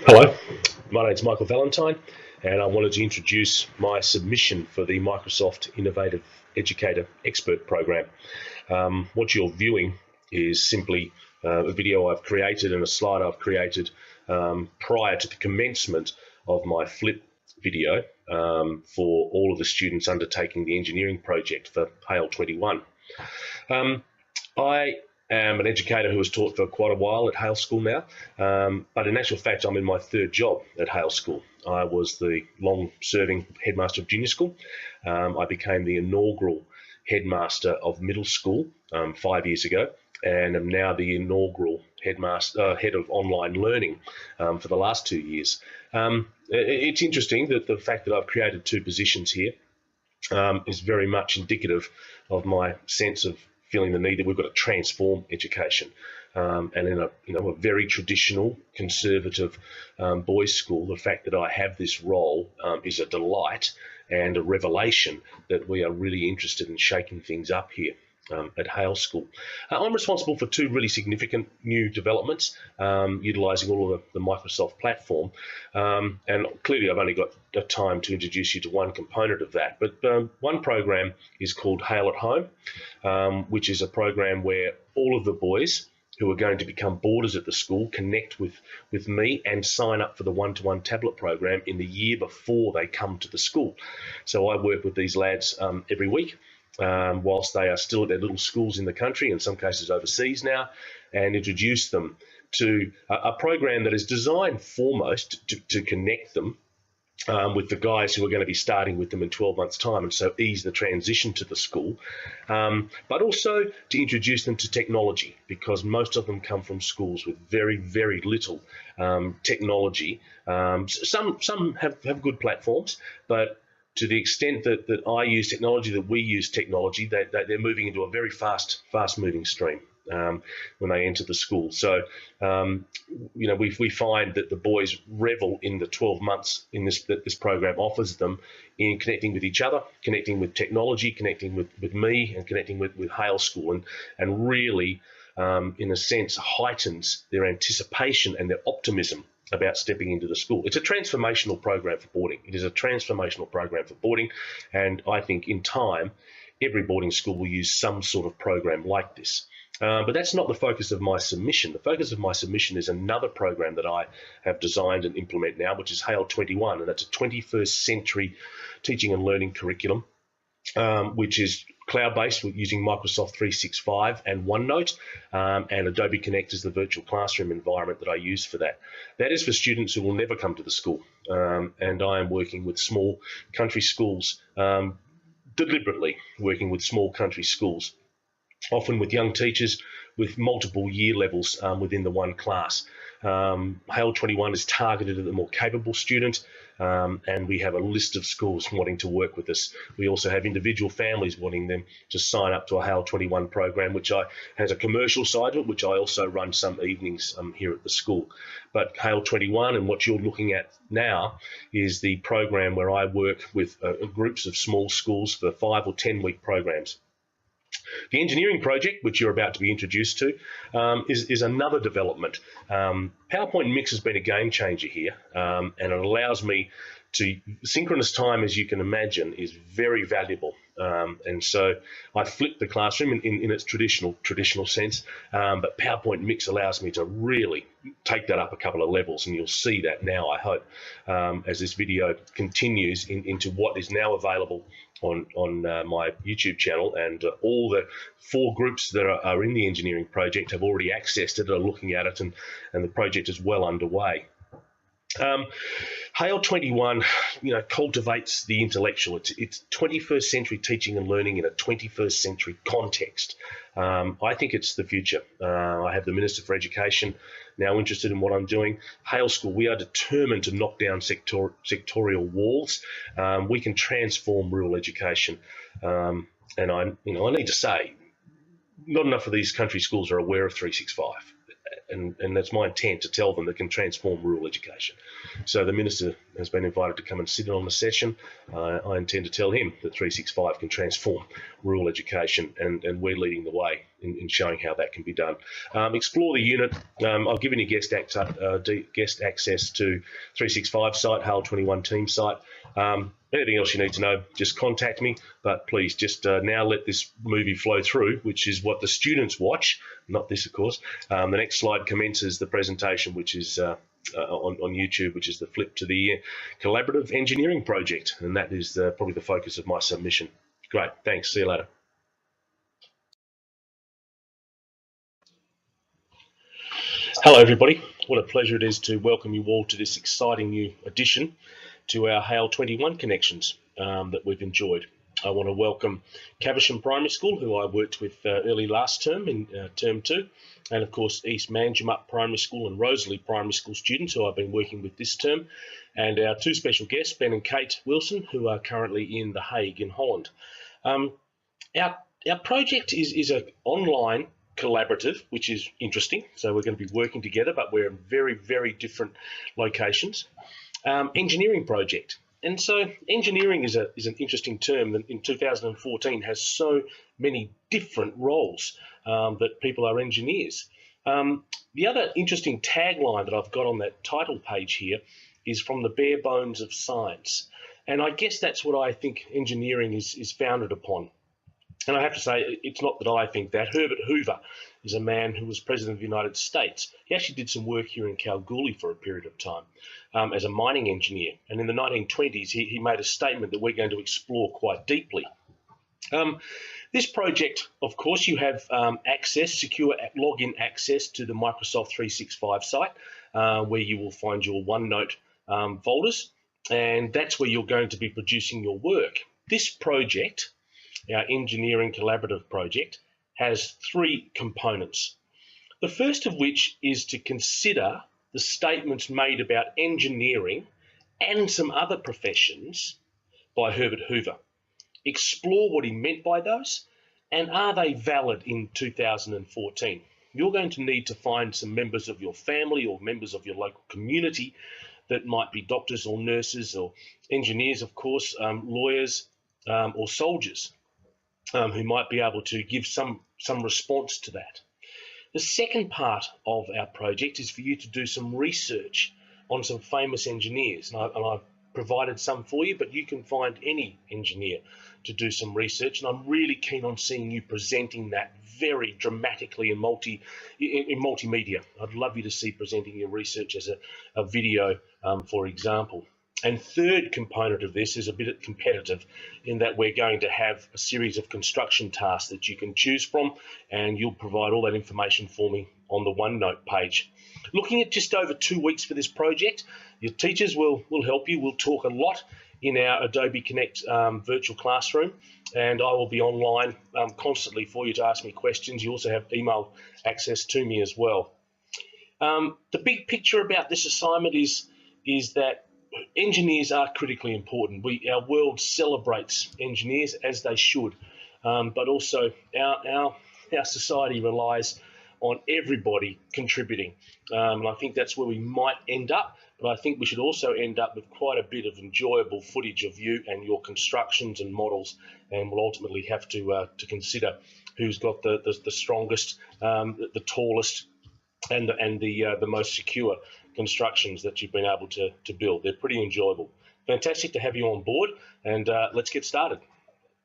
Hello, my name's Michael Valentine, and I wanted to introduce my submission for the Microsoft Innovative Educator Expert Program. What you're viewing is simply a video I've created and a slide I've created prior to the commencement of my flip video for all of the students undertaking the engineering project for HALE 21. I am an educator who has taught for quite a while at Hale School now, but in actual fact, I'm in my third job at Hale School. I was the long-serving headmaster of junior school. I became the inaugural headmaster of middle school 5 years ago, and am now the inaugural headmaster, head of online learning for the last 2 years. It's interesting that the fact that I've created two positions here is very much indicative of my sense of feeling the need that we've got to transform education. And in a very traditional, conservative boys' school, the fact that I have this role is a delight and a revelation that we are really interested in shaking things up here at Hale School. I'm responsible for two really significant new developments, utilising all of the Microsoft platform. And clearly I've only got time to introduce you to one component of that. But one program is called Hale at Home, which is a program where all of the boys who are going to become boarders at the school connect with me and sign up for the one-to-one tablet program in the year before they come to the school. So I work with these lads every week, whilst they are still at their little schools in the country, in some cases overseas now, and introduce them to a program that is designed foremost to connect them with the guys who are going to be starting with them in 12 months' time, and so ease the transition to the school, but also to introduce them to technology, because most of them come from schools with very, very little technology. Some have good platforms, but to the extent that I use technology, that we use technology, they're moving into a very fast-moving stream when they enter the school. So, we find that the boys revel in the 12 months in that this program offers them in connecting with each other, connecting with technology, connecting with me, and connecting with Hale School, and really, in a sense, heightens their anticipation and their optimism about stepping into the school. It's a transformational program for boarding. It is a transformational program for boarding, and I think in time, every boarding school will use some sort of program like this. But that's not the focus of my submission. The focus of my submission is another program that I have designed and implement now, which is HALE 21, and that's a 21st century teaching and learning curriculum, which is cloud-based using Microsoft 365 and OneNote, and Adobe Connect is the virtual classroom environment that I use for that. That is for students who will never come to the school, and I am working with small country schools, deliberately working with small country schools, often with young teachers with multiple year levels within the one class. HALE 21 is targeted at the more capable student, and we have a list of schools wanting to work with us. We also have individual families wanting them to sign up to a HALE 21 program, which has a commercial side to it, which I also run some evenings here at the school. But HALE 21, and what you're looking at now, is the program where I work with groups of small schools for 5 or 10 week programs. The engineering project, which you're about to be introduced to, is another development. PowerPoint Mix has been a game changer here, and it allows me to synchronous time, as you can imagine, is very valuable. And so I flip the classroom in its traditional sense, but PowerPoint Mix allows me to really take that up a couple of levels, and you'll see that now, I hope, as this video continues into what is now available on my YouTube channel, and all the 4 groups that are in the engineering project have already accessed it, are looking at it, and the project is well underway. HALE 21, cultivates the intellectual. It's 21st century teaching and learning in a 21st century context. I think it's the future. I have the Minister for Education now interested in what I'm doing. Hale School, we are determined to knock down sectorial walls. We can transform rural education. And I need to say, not enough of these country schools are aware of 365. and that's my intent to tell them that can transform rural education. So the Minister has been invited to come and sit in on the session. I intend to tell him that 365 can transform rural education, and we're leading the way in showing how that can be done. Explore the unit. I've given you guest access to 365 site, HAL 21 team site. Anything else you need to know, just contact me. But please just now let this movie flow through, which is what the students watch, not this, of course. The next slide commences the presentation, which is on YouTube, which is the flip to the collaborative engineering project. And that is probably the focus of my submission. Great, thanks. See you later. Hello, everybody. What a pleasure it is to welcome you all to this exciting new addition to our HAL 21 connections that we've enjoyed. I want to welcome Caversham Primary School, who I worked with early last term in term 2, and of course East Manjimup Primary School and Rosalie Primary School students who I've been working with this term, and our two special guests, Ben and Kate Wilson, who are currently in The Hague in Holland. Our project is an online collaborative, which is interesting. So we're going to be working together, but we're in very, very different locations. Engineering project. And so engineering is an interesting term that in 2014 has so many different roles that people are engineers. The other interesting tagline that I've got on that title page here is from the bare bones of science. And I guess that's what I think engineering is founded upon. And I have to say, it's not that I think that. Herbert Hoover is a man who was President of the United States. He actually did some work here in Kalgoorlie for a period of time as a mining engineer. And in the 1920s, he made a statement that we're going to explore quite deeply. This project, of course, you have secure login access to the Microsoft 365 site, where you will find your OneNote folders, and that's where you're going to be producing your work. This project, our engineering collaborative project, has 3 components. The first of which is to consider the statements made about engineering and some other professions by Herbert Hoover. Explore what he meant by those, and are they valid in 2014? You're going to need to find some members of your family or members of your local community that might be doctors or nurses or engineers, of course, lawyers or soldiers, who might be able to give some response to that. The second part of our project is for you to do some research on some famous engineers. And I've provided some for you, but you can find any engineer to do some research. And I'm really keen on seeing you presenting that very dramatically in multimedia. I'd love you to see presenting your research as a video, for example. And third component of this is a bit competitive in that we're going to have a series of construction tasks that you can choose from, and you'll provide all that information for me on the OneNote page. Looking at just over 2 weeks for this project, your teachers will help you. We'll talk a lot in our Adobe Connect virtual classroom, and I will be online constantly for you to ask me questions. You also have email access to me as well. The big picture about this assignment is that engineers are critically important. Our world celebrates engineers, as they should, but also our society relies on everybody contributing. And I think that's where we might end up, but I think we should also end up with quite a bit of enjoyable footage of you and your constructions and models, and we'll ultimately have to consider who's got the strongest, the tallest, and the most secure constructions that you've been able to build. They're pretty enjoyable. Fantastic to have you on board, and let's get started.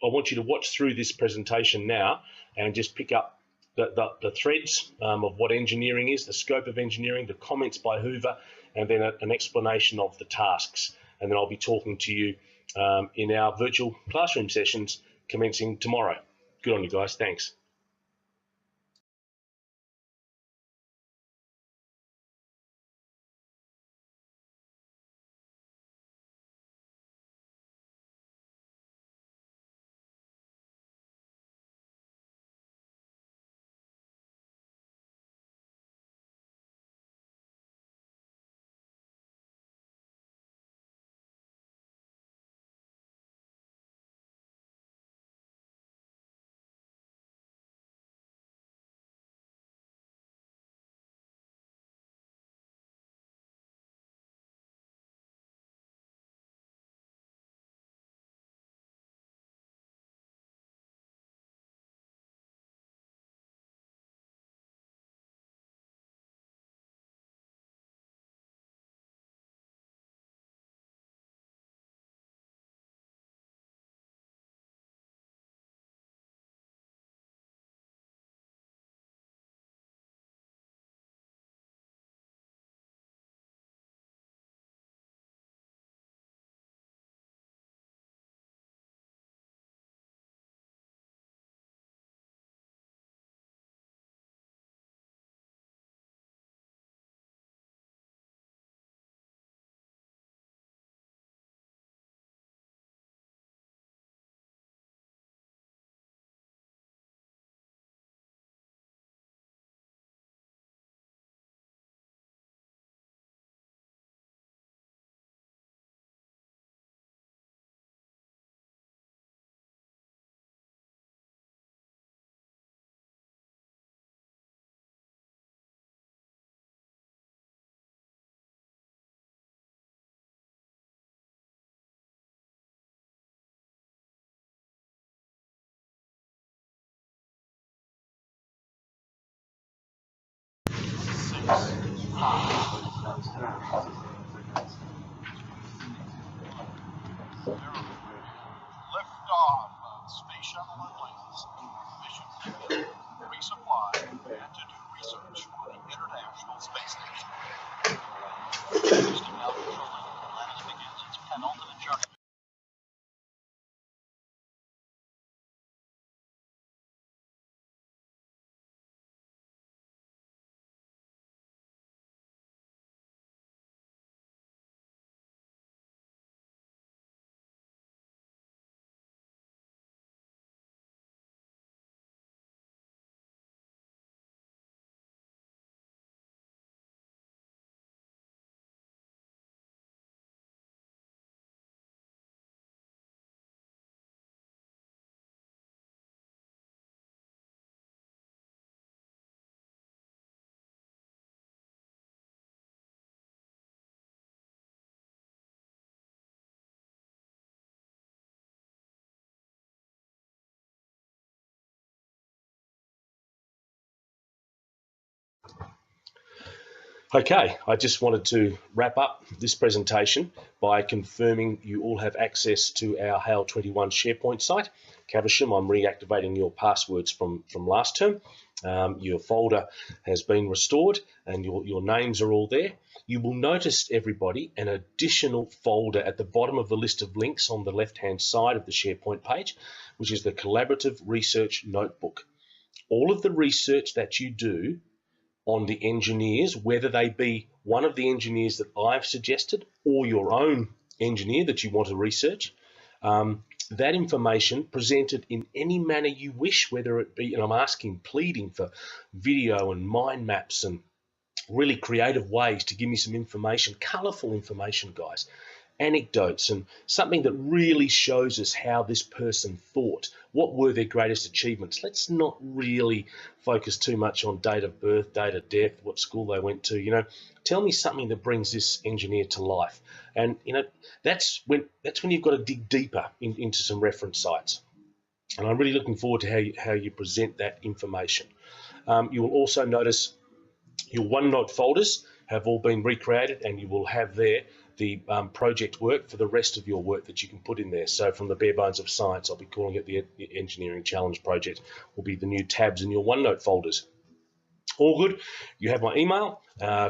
I want you to watch through this presentation now and just pick up the threads of what engineering is, the scope of engineering, the comments by Hoover, and then an explanation of the tasks. And then I'll be talking to you in our virtual classroom sessions commencing tomorrow. Good on you guys. Thanks. Liftoff of Space Shuttle Atlantis. Mission resupply and to do research for the International Space Station. Houston now controlling. Atlantis begins its penultimate journey. Okay, I just wanted to wrap up this presentation by confirming you all have access to our HALE 21 SharePoint site. Caversham, I'm reactivating your passwords from last term. Your folder has been restored and your names are all there. You will notice, everybody, an additional folder at the bottom of the list of links on the left-hand side of the SharePoint page, which is the Collaborative Research Notebook. All of the research that you do on the engineers, whether they be one of the engineers that I've suggested or your own engineer that you want to research, that information presented in any manner you wish, whether it be, and I'm asking, pleading for video and mind maps and really creative ways to give me some information, colourful information, guys, anecdotes, and something that really shows us how this person thought. What were their greatest achievements? Let's not really focus too much on date of birth, date of death, what school they went to. You know, tell me something that brings this engineer to life. And you know, that's when you've got to dig deeper into some reference sites. And I'm really looking forward to how you present that information. You will also notice your OneNote folders have all been recreated, and you will have there the project work for the rest of your work that you can put in there. So from the bare bones of science, I'll be calling it the Engineering Challenge Project, will be the new tabs in your OneNote folders. All good. You have my email.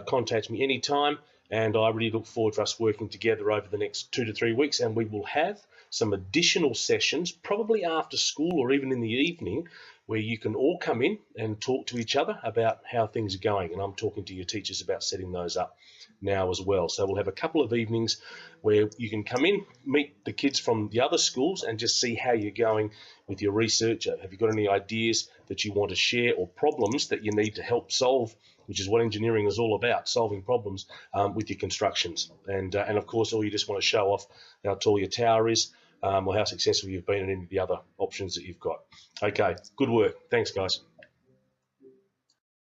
Contact me anytime, and I really look forward to us working together over the next 2 to 3 weeks, and we will have some additional sessions, probably after school or even in the evening, where you can all come in and talk to each other about how things are going. And I'm talking to your teachers about setting those up now as well. So we'll have a couple of evenings where you can come in, meet the kids from the other schools, and just see how you're going with your research. Have you got any ideas that you want to share, or problems that you need to help solve, which is what engineering is all about, solving problems with your constructions. And of course, or you just want to show off how tall your tower is, or how successful you've been in any of the other options that you've got. Okay, good work. Thanks, guys.